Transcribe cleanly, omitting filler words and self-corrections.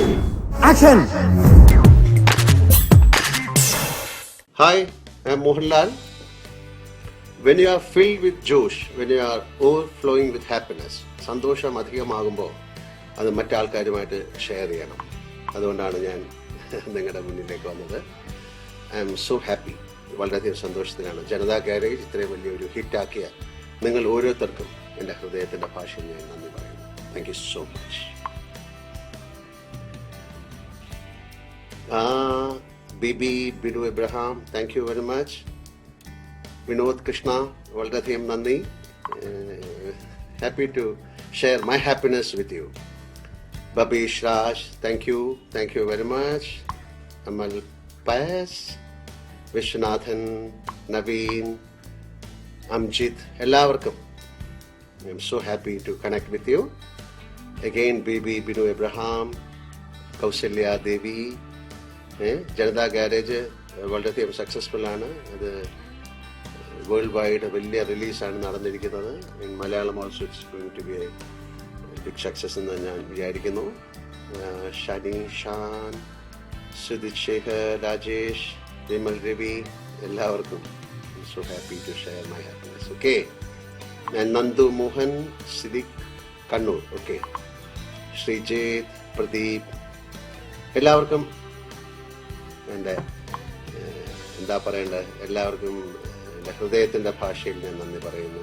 Action! Hi, I'm Mohanlal. When you are filled with josh, when you are overflowing with happiness, സന്തോഷം അധികമാകുമ്പോൾ അത് മറ്റാൾക്കാരുമായിട്ട് share ചെയ്യണം. അതുകൊണ്ടാണ് ഞാൻ നിങ്ങളുടെ മുന്നിലേക്ക് വന്നത്. I am so happy. വളരെയധികം സന്തോഷത്തിലാണ്. ജനതാ ഗാരേജ് ഇത്രയും വലിയൊരു ഹിറ്റാക്കിയ നിങ്ങൾ ഓരോരുത്തർക്കും എൻ്റെ ഹൃദയത്തിൻ്റെ ഭാഷയിൽ ഞാൻ നന്ദി പറയുന്നു. Thank you so much. Bibi Binu Abraham, thank you very much. Vinod Krishna, വളരെയധികം നന്ദി. Happy to share my happiness with you. Babeesh Raj, thank you very much. Amal Pius, Viswanathan, Naveen, Amjith, എല്ലാവർക്കും I am so happy to connect with you. Again Bibi Binu Abraham, Kausalya Devi. Janatha Garage വളരെയധികം സക്സസ്ഫുള്ളാണ്. അത് വേൾഡ് വൈഡ് വലിയ റിലീസാണ് നടന്നിരിക്കുന്നത്. In Malayalam also it's going to be A big success എന്ന് ഞാൻ വിചാരിക്കുന്നു. ഷനി, ഷാൻ, സുജിത് ശേഖർ, രാജേഷ്, വിമൽ രവി, എല്ലാവർക്കും so happy to share my happiness. Okay, Nandu Mohan, Sidhik, Kannur. Okay, Sreejith, Pradeep, എല്ലാവർക്കും എൻ്റെ എന്താ പറയേണ്ടത്, എല്ലാവർക്കും എൻ്റെ ഹൃദയത്തിൻ്റെ ഭാഷയിൽ ഞാൻ നന്ദി പറയുന്നു.